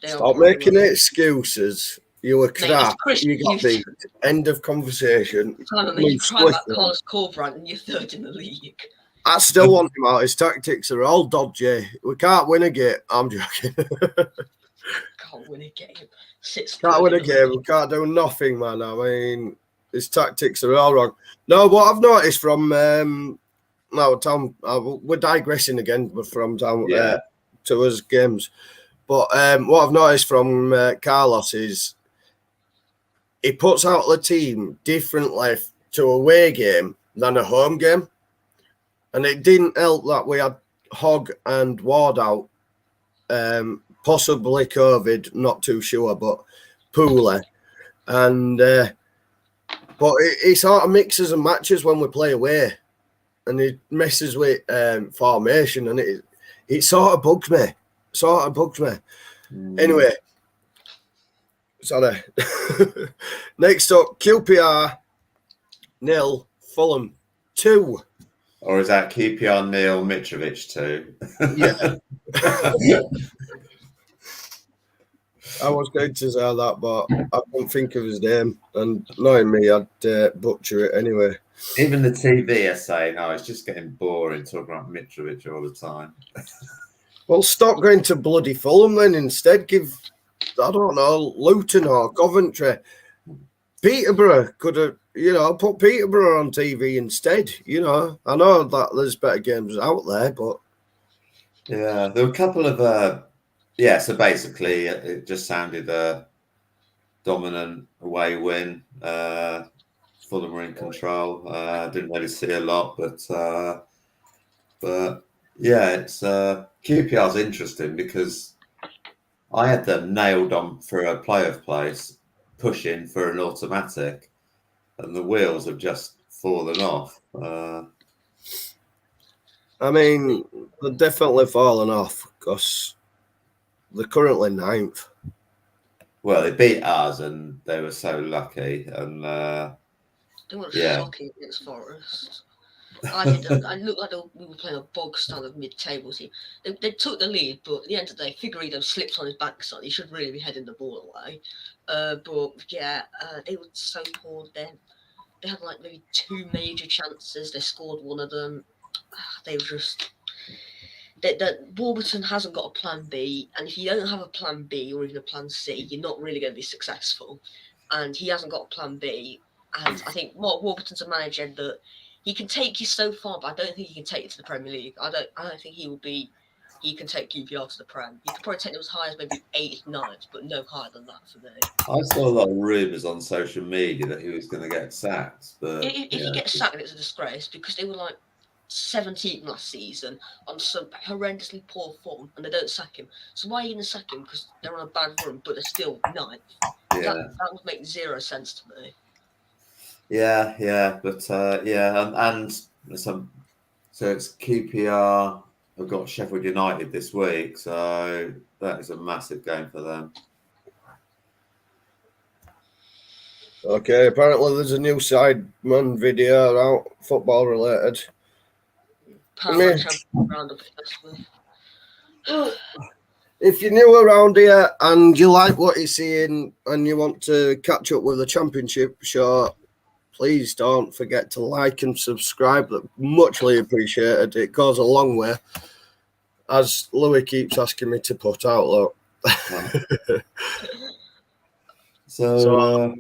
[SPEAKER 1] Stop making excuses. You were crap. You got beat. End of conversation.
[SPEAKER 2] You cry about Carlos Corberant and you're 3rd in the league.
[SPEAKER 1] I still want him out. His tactics are all dodgy. We can't win a game. I'm joking.
[SPEAKER 2] Can't win a game.
[SPEAKER 1] Can't win a game. We can't do nothing, man. I mean, his tactics are all wrong. No, what I've noticed from Tom, we're digressing again from Tom to his games. But what I've noticed from Carlos is he puts out the team differently to a away game than a home game. And it didn't help that we had Hogg and Ward out, possibly COVID, not too sure, but poorly. And but it sort of mixes and matches when we play away, and it messes with formation, and it sort of bugs me. Anyway, sorry. Next up, QPR 0, Fulham 2.
[SPEAKER 3] Or is that QPR 0, Mitrovic 2?
[SPEAKER 1] Yeah. I was going to say that, but I couldn't think of his name. And knowing me, I'd butcher it anyway.
[SPEAKER 3] Even the TV are saying, "Oh, it's just getting boring talking about Mitrovic all the time."
[SPEAKER 1] Well, stop going to bloody Fulham then. Instead, give, I don't know, Luton or Coventry. Peterborough could have, put Peterborough on TV instead. I know that there's better games out there, but
[SPEAKER 3] yeah, there were a couple of so basically, it just sounded a dominant away win. Fulham were in control. Didn't really see a lot, but yeah, it's QPR's interesting because I had them nailed on for a playoff place, pushing for an automatic, and the wheels have just fallen off.
[SPEAKER 1] I mean, they're definitely fallen off because they're currently 9th.
[SPEAKER 3] Well, they beat us, and they were so lucky. And
[SPEAKER 2] they were shocking against Forest. I looked like we were playing a bog standard mid-table team. They took the lead, but at the end of the day, Figueiredo slipped on his backside. He should really be heading the ball away. They were so poor then. They had like maybe 2 major chances. They scored one of them. They were just. Warburton hasn't got a plan B, and if you don't have a plan B or even a plan C, you're not really going to be successful. And he hasn't got a plan B. And I think Warburton's a manager that he can take you so far, but I don't think he can take you to the Premier League. I don't think he can take QPR to the Prem. He could probably take them as high as maybe 8th, 9th, but no higher than that for me.
[SPEAKER 3] I saw a lot of rumours on social media that he was going to get sacked. But
[SPEAKER 2] if he gets sacked, it's a disgrace because they were like 17th last season on some horrendously poor form, and they don't sack him. So why are you going to sack him? Because they're on a bad run, but they're still 9th.
[SPEAKER 3] Yeah.
[SPEAKER 2] That would make zero sense to me.
[SPEAKER 3] Yeah, but and so it's QPR. I've got Sheffield United this week, so that is a massive game for them.
[SPEAKER 1] Okay, apparently there's a new Sideman video out, football related. If you're new around here and you like what you're seeing and you want to catch up with the Championship show, please don't forget to like and subscribe. Muchly appreciated. It goes a long way. As Louis keeps asking me to put out, look.
[SPEAKER 3] So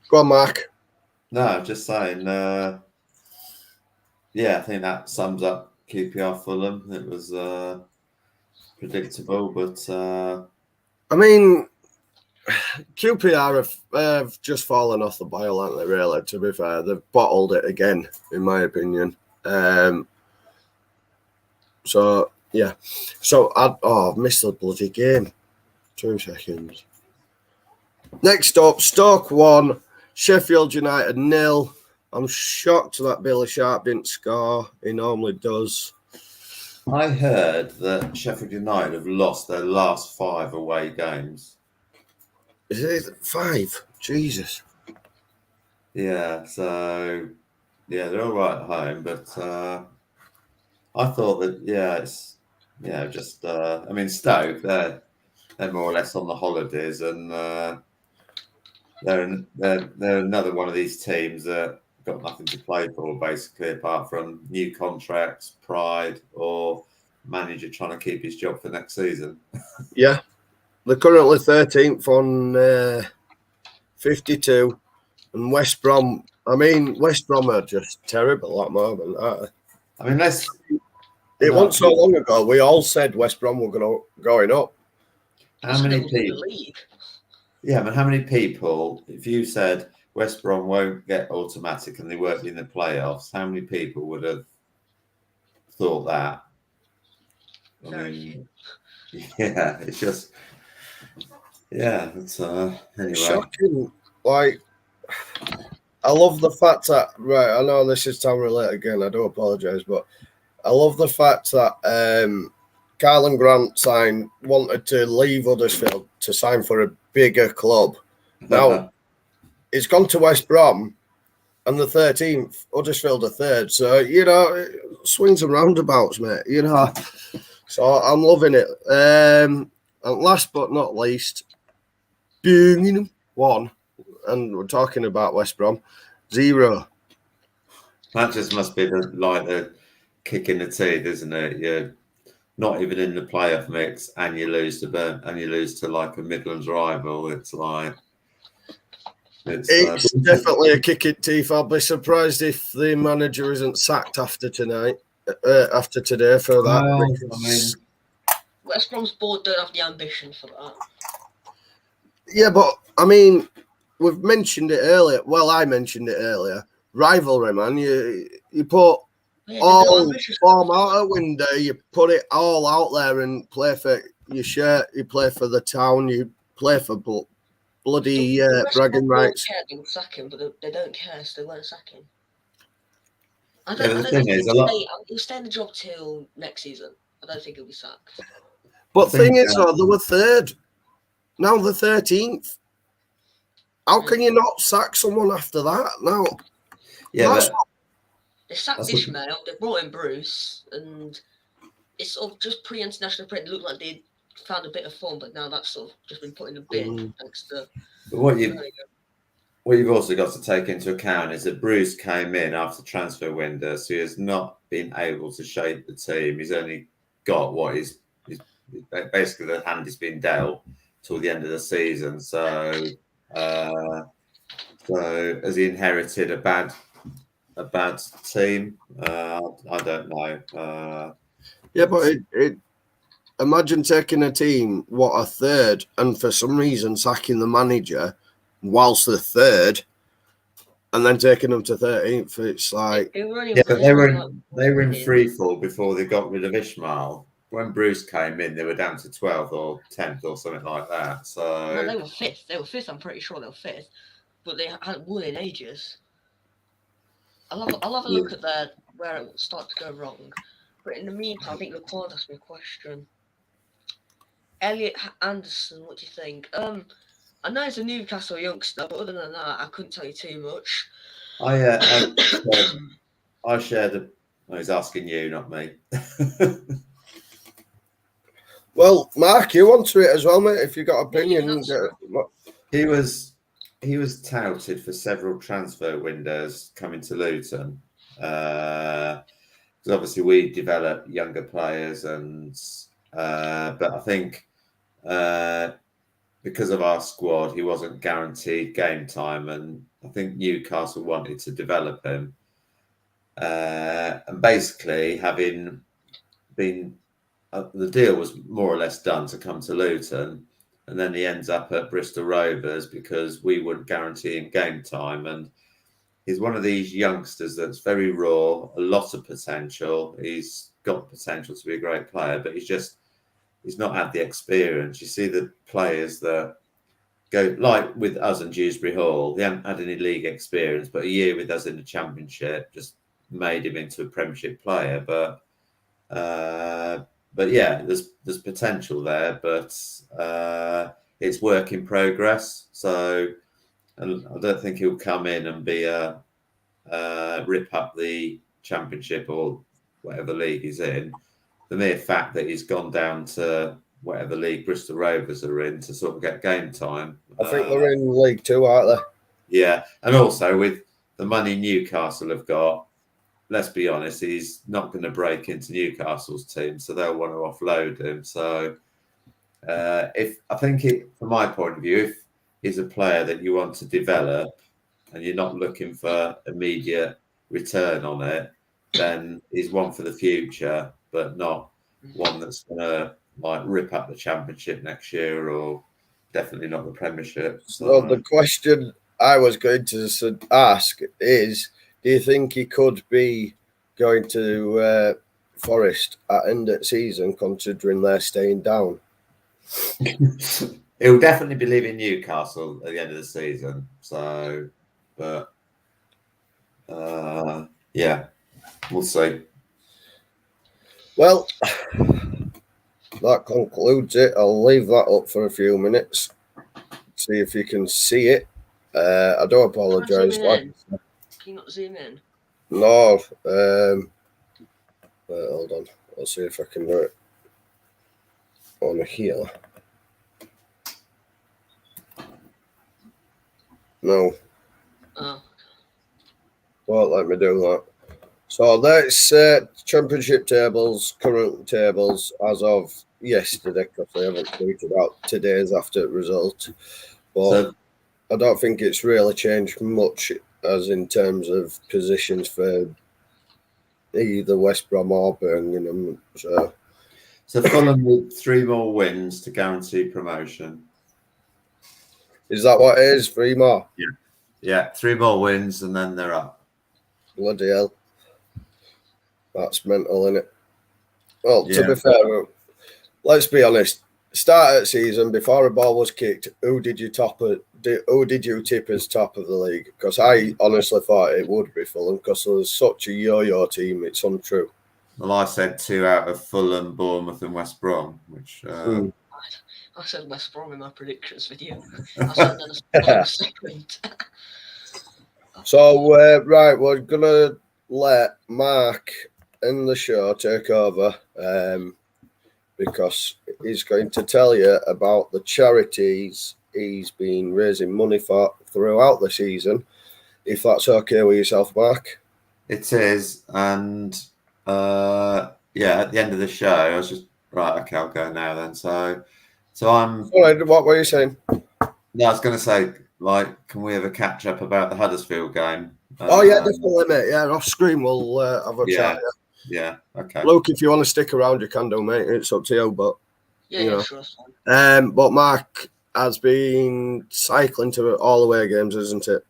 [SPEAKER 1] go on, Mark.
[SPEAKER 3] No, just saying. I think that sums up QPR Fulham. It was predictable, but
[SPEAKER 1] I mean, QPR have just fallen off the boil, haven't they? Really, to be fair, they've bottled it again, in my opinion. So I've missed the bloody game. 2 seconds. Next up, Stoke 1, Sheffield United 0. I'm shocked that Billy Sharp didn't score. He normally does.
[SPEAKER 3] I heard that Sheffield United have lost their last 5 away games.
[SPEAKER 1] Is it 5? Jesus.
[SPEAKER 3] Yeah, so they're all right at home, but I thought that I mean Stoke, they're more or less on the holidays, and they're another one of these teams that got nothing to play for, basically, apart from new contracts, pride, or manager trying to keep his job for next season.
[SPEAKER 1] Yeah, they're currently 13th on 52, and West Brom. I mean, West Brom are just terrible at the moment, aren't they?
[SPEAKER 3] I mean,
[SPEAKER 1] it wasn't so long ago we all said West Brom were going up.
[SPEAKER 3] How many people? Yeah, but how many people, if you said West Brom won't get automatic and they won't be in the playoffs, how many people would have thought that? I mean, yeah, it's just, it's anyway.
[SPEAKER 1] Shocking. Like, I love the fact that, right, I know this is time related again, I do apologise, but I love the fact that Carlin Grant wanted to leave Huddersfield to sign for a bigger club. Now, it's gone to West Brom and the 13th, Huddersfield are 3rd. So, swings and roundabouts, mate, So I'm loving it. And last but not least, Birmingham 1. And we're talking about West Brom 0.
[SPEAKER 3] That just must be the kick in the teeth, isn't it? You're not even in the playoff mix, and you lose to like a Midlands rival. It's like
[SPEAKER 1] it's definitely a kick in teeth. I'll be surprised if the manager isn't sacked after today for that.
[SPEAKER 3] Well,
[SPEAKER 2] West Brom's board don't have the ambition for that.
[SPEAKER 1] Yeah, but I mean, we've mentioned it earlier. Well, I mentioned it earlier. Rivalry, man. You put all form out a window. You put it all out there and play for your shirt. You play for the town. You play for bloody bragging rights.
[SPEAKER 2] They will sack him, but they don't care, so they won't sack him. I
[SPEAKER 3] Yeah,
[SPEAKER 2] don't think he'll stay in the job till next season. I don't think he'll be sacked.
[SPEAKER 1] But thing is, though, they were third. Now the 13th. How can you not sack someone after that? Now,
[SPEAKER 2] they sacked Ishmael. They brought in Bruce, and it's sort of just pre-international break. It looked like they found a bit of form, but now that's sort of just been put in the bin thanks to.
[SPEAKER 3] But what you've also got to take into account is that Bruce came in after transfer window, so he has not been able to shape the team. He's only got what is basically the hand he's been dealt till the end of the season. So has he inherited a bad team? I don't know.
[SPEAKER 1] Yeah, but imagine taking a team, a third, and for some reason sacking the manager whilst they're third, and then taking them to 13th. It's like
[SPEAKER 3] they were in free fall before they got rid of Ishmael. When Bruce came in, they were down to 12th or 10th or something like that. So
[SPEAKER 2] no, they were fifth. They were fifth. I'm pretty sure they were fifth, but they hadn't won in ages. I'll have a look at where it will start to go wrong. But in the meantime, I think LeClaude asked me a question. Elliot Anderson, what do you think? I know he's a Newcastle youngster, but other than that, I couldn't tell you too much.
[SPEAKER 3] I shared. He's asking you, not me.
[SPEAKER 1] Well, Mark, you want to it as well, mate? If you got opinion,
[SPEAKER 3] he was touted for several transfer windows coming to Luton. Because obviously we develop younger players, but I think because of our squad, he wasn't guaranteed game time, and I think Newcastle wanted to develop him. And basically, having been the deal was more or less done to come to Luton, and then he ends up at Bristol Rovers because we wouldn't guarantee him game time. And he's one of these youngsters that's very raw, a lot of potential. He's got potential to be a great player, but he's not had the experience. You see the players that go like with us and Dewsbury Hall, they haven't had any league experience, but a year with us in the Championship just made him into a Premiership player. But yeah, there's potential there, but it's work in progress. So and I don't think he'll come in and be rip up the Championship or whatever league he's in. The mere fact that he's gone down to whatever league Bristol Rovers are in to sort of get game time.
[SPEAKER 1] I think they're in League 2, aren't they?
[SPEAKER 3] Yeah, and also with the money Newcastle have got, let's be honest, he's not going to break into Newcastle's team, so they'll want to offload him. So, from my point of view, if he's a player that you want to develop and you're not looking for immediate return on it, then he's one for the future, but not one that's going to like rip up the Championship next year, or definitely not the Premiership.
[SPEAKER 1] So the question I was going to ask is, do you think he could be going to Forest at end of season, considering they're staying down?
[SPEAKER 3] He'll definitely be leaving Newcastle at the end of the season. So, but yeah, we'll see. Well,
[SPEAKER 1] that concludes it. I'll leave that up for a few minutes. See if you can see it. I do apologise.
[SPEAKER 2] Can you not zoom in?
[SPEAKER 1] No. Hold on. I'll see if I can do it on here. No,
[SPEAKER 2] Oh,
[SPEAKER 1] won't let me do that. So that's championship tables, current tables as of yesterday, because they haven't tweeted out today's after result. But
[SPEAKER 3] So
[SPEAKER 1] I don't think it's really changed much as in terms of positions for either West Brom or Birmingham. So
[SPEAKER 3] Fulham need 3 more wins to guarantee promotion.
[SPEAKER 1] is that what it is? 3 more?
[SPEAKER 3] Yeah, 3 more wins and then they're up.
[SPEAKER 1] Bloody hell. That's mental, isn't it? Well,
[SPEAKER 3] Yeah.
[SPEAKER 1] to be fair, let's be honest. Start of season, before a ball was kicked, who did you tip as top of the league? Because I honestly thought it would be Fulham, because there was such a yo-yo team. It's untrue.
[SPEAKER 3] Well, I said 2 out of Fulham, Bournemouth, and West Brom, which
[SPEAKER 2] I said West Brom in my predictions video. I said then a second.
[SPEAKER 1] So, right, we're going to let Mark in the show take over because he's going to tell you about the charities he's been raising money for throughout the season, if that's okay with yourself, Mark.
[SPEAKER 3] it is. And yeah, at the end of the show, I was just right. Okay, I'll go now then. So I'm.
[SPEAKER 1] All right, what were you saying?
[SPEAKER 3] No, I was going to say, like, can we have a catch up about the Huddersfield game?
[SPEAKER 1] Oh, yeah, definitely, mate. Yeah, off screen, we'll have a chat.
[SPEAKER 3] Yeah, okay.
[SPEAKER 1] Luke, if you want to stick around, you can do, mate. It's up to you, but
[SPEAKER 2] Yeah, sure, that's fine.
[SPEAKER 1] But Mark has been cycling to all away games, isn't it?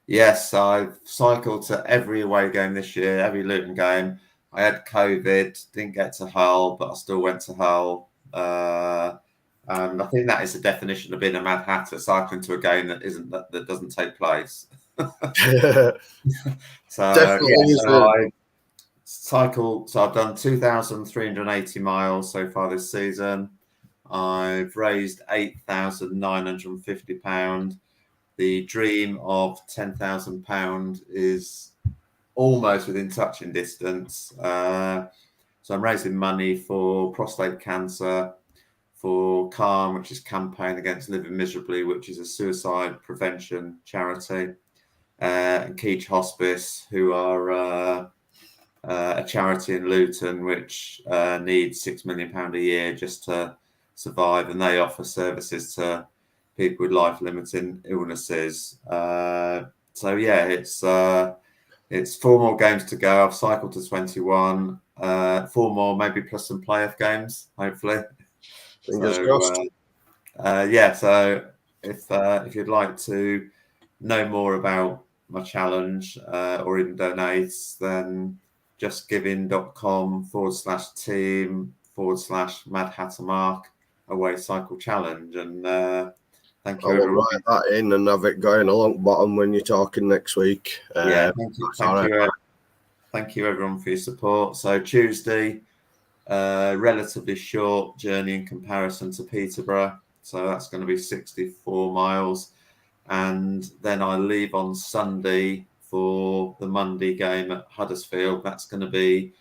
[SPEAKER 3] Yes, I've cycled to every away game this year, every Luton game. I had COVID, didn't get to Hull, but I still went to Hull. And I think that is the definition of being a Mad Hatter, cycling to a game that doesn't take place. So
[SPEAKER 1] Definitely
[SPEAKER 3] I cycled. So I've done 2,380 miles so far this season. I've raised £8,950. The dream of £10,000 is almost within touching distance. So I'm raising money for prostate cancer, for CALM, which is Campaign Against Living Miserably, which is a suicide prevention charity, and Keach Hospice, who are a charity in Luton, which needs £6 million a year just to survive, and they offer services to people with life-limiting illnesses. So yeah, it's 4 more games to go. I've cycled to 21, 4 more, maybe plus some playoff games, hopefully.
[SPEAKER 1] Fingers
[SPEAKER 3] So
[SPEAKER 1] crossed.
[SPEAKER 3] so if you'd like to know more about my challenge or even donate, then justgiving.com/team/Mad Hatter Mark away cycle challenge. And thank you,
[SPEAKER 1] I will
[SPEAKER 3] everyone.
[SPEAKER 1] write that in and have it going along bottom when you're talking next week.
[SPEAKER 3] Thank you, everyone, for your support. So Tuesday, relatively short journey in comparison to Peterborough. So that's going to be 64 miles. And then I leave on Sunday for the Monday game at Huddersfield. That's going to be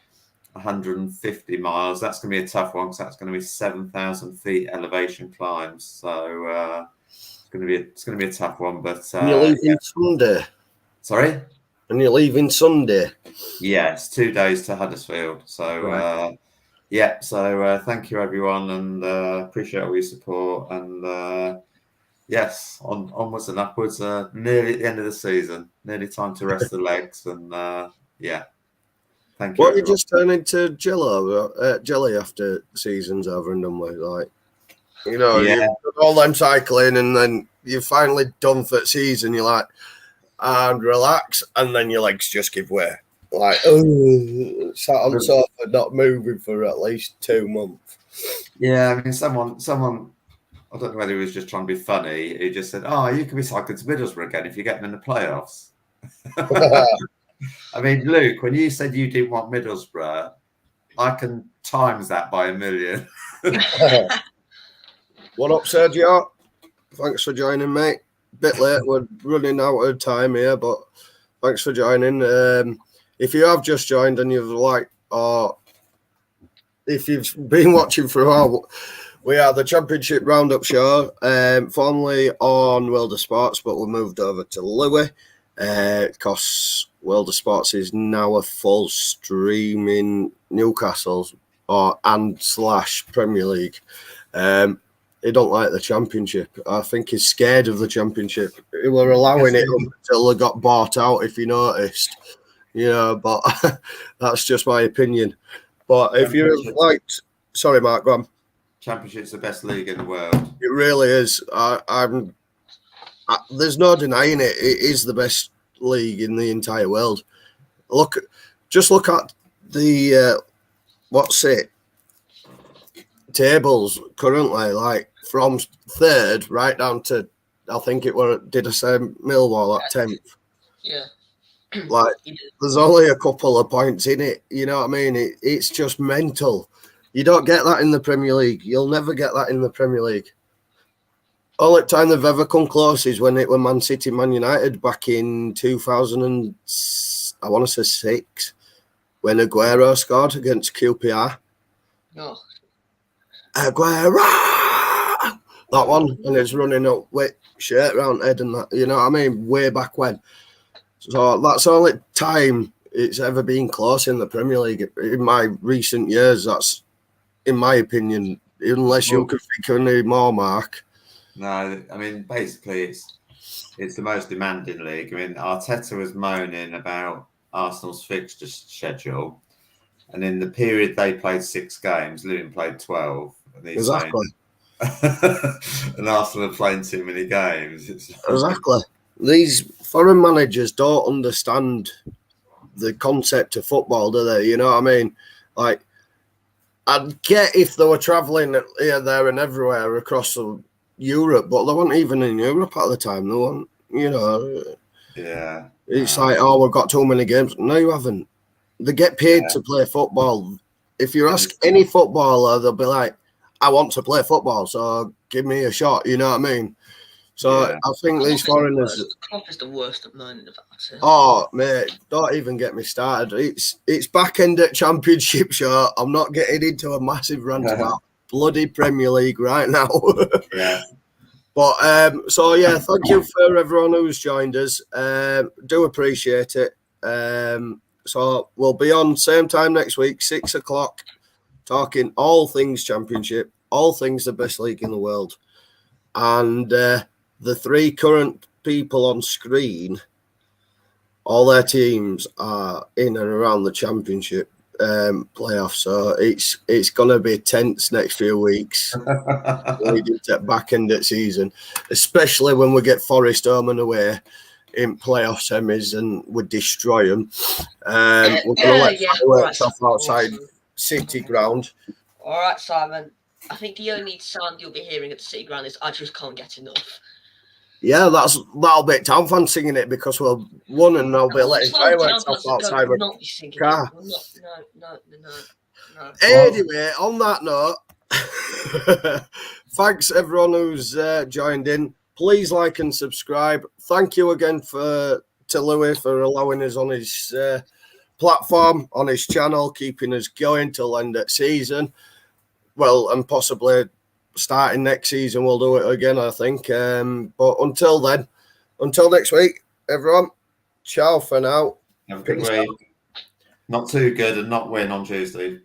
[SPEAKER 3] 150 miles. That's going to be a tough one because that's going to be 7,000 feet elevation climbs. So it's going to be a tough one. But
[SPEAKER 1] And you're leaving Sunday.
[SPEAKER 3] Sorry?
[SPEAKER 1] And you're leaving Sunday.
[SPEAKER 3] Yes, 2 days to Huddersfield. So
[SPEAKER 1] right.
[SPEAKER 3] So thank you, everyone, and appreciate all your support. And yes, onwards and upwards. Nearly at the end of the season. Nearly time to rest the legs. And yeah, thank you.
[SPEAKER 1] What you just turn into jelly after season's over and done with, like, you know, you've done all them cycling and then you're finally done for the season. You're like, and relax, and then your legs just give way. Like, sat on sofa, not moving for at least 2 months.
[SPEAKER 3] Yeah, I mean, someone, I don't know whether he was just trying to be funny. He just said, "Oh, you can be cycling to Middlesbrough again if you get them in the playoffs." I mean, Luke, when you said you didn't want Middlesbrough, I can times that by 1,000,000.
[SPEAKER 1] What up, Sergio? Thanks for joining, mate. Bit late, we're running out of time here, but thanks for joining. If you have just joined and you've liked, or if you've been watching for a while, We are the Championship Roundup Show, formerly on World of Sports, but we moved over to Louis because World of Sports is now a full stream in Newcastle's / Premier League. He don't like the Championship. I think he's scared of the Championship. He were allowing it until they got bought out, if you noticed. But that's just my opinion. But if you liked... Sorry, Mark, go on.
[SPEAKER 3] Championship's the best league in the world.
[SPEAKER 1] It really is. There's no denying it. It is the best league in the entire world. Just look at the tables currently, like from third right down to, I think it were, did I say Millwall at 10th?
[SPEAKER 2] Yeah.
[SPEAKER 1] Like, there's only a couple of points in it. You know what I mean? It's just mental. You don't get that in the Premier League. You'll never get that in the Premier League. Only time they've ever come close is when it were Man City, Man United back in 2006, when Aguero scored against QPR.
[SPEAKER 2] No.
[SPEAKER 1] Aguero! That one, and it's running up with shirt round head and that, you know what I mean? Way back when. So that's the only time it's ever been close in the Premier League. In my recent years, that's, in my opinion, unless you can think of any more, Mark.
[SPEAKER 3] No, I mean, basically, it's the most demanding league. I mean, Arteta was moaning about Arsenal's fixture schedule, and in the period they played 6 games, Luton played 12. And he's
[SPEAKER 1] Exactly.
[SPEAKER 3] saying, and Arsenal are playing too many games.
[SPEAKER 1] Exactly. These foreign managers don't understand the concept of football, do they? You know what I mean? Like, I'd get if they were travelling here, there, and everywhere across Europe, but they weren't even in Europe at the time. They weren't,
[SPEAKER 3] Yeah.
[SPEAKER 1] It's like, we've got too many games. No, you haven't. They get paid to play football. If you ask any footballer, they'll be like, I want to play football, so give me a shot. You know what I mean? So I think these foreigners...
[SPEAKER 2] Klopp is the worst at moaning about it.
[SPEAKER 1] Oh, mate, don't even get me started. It's back end at Championship show. I'm not getting into a massive rant about bloody Premier League right now.
[SPEAKER 3] Yeah.
[SPEAKER 1] But, thank you for everyone who's joined us. Do appreciate it. So we'll be on same time next week, 6 o'clock, talking all things Championship, all things the best league in the world. And the 3 current people on screen, all their teams are in and around the Championship playoffs. So it's going to be tense next few weeks leading to back end of season, especially when we get Forest home and away in playoff semis and we destroy them. We're going to let fireworks off outside City ground.
[SPEAKER 2] All right, Simon. I think the only sound you'll be hearing at the City ground is "I just can't get enough."
[SPEAKER 1] Yeah, that'll be town fans singing it because we'll won and they'll be letting fireworks off outside the car.
[SPEAKER 2] No.
[SPEAKER 1] Anyway, on that note, thanks everyone who's joined in. Please like and subscribe. Thank you again to Louis for allowing us on his platform, on his channel, keeping us going till end of season. Well, and possibly starting next season, we'll do it again, I think. But until then, until next week, everyone, ciao for now.
[SPEAKER 3] Have a good week. Not too good and not win on Tuesday.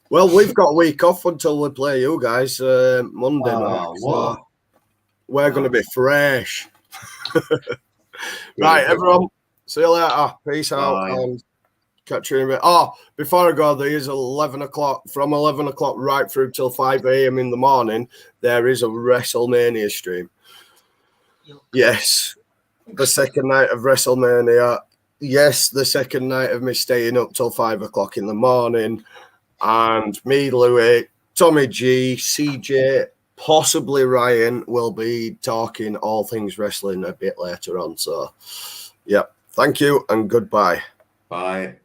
[SPEAKER 1] Well, we've got a week off until we play you guys Monday night. So we're going to be fresh. Right, everyone. See you later. Peace out. And catch you in a bit. Oh, before I go, there is 11 o'clock, from 11 o'clock right through till 5 a.m. in the morning, there is a WrestleMania stream. Yes, the second night of WrestleMania. Yes, the second night of me staying up till 5 o'clock in the morning. And me, Louis, Tommy G, CJ, possibly Ryan will be talking all things wrestling a bit later on. So, yeah, thank you and goodbye.
[SPEAKER 3] Bye.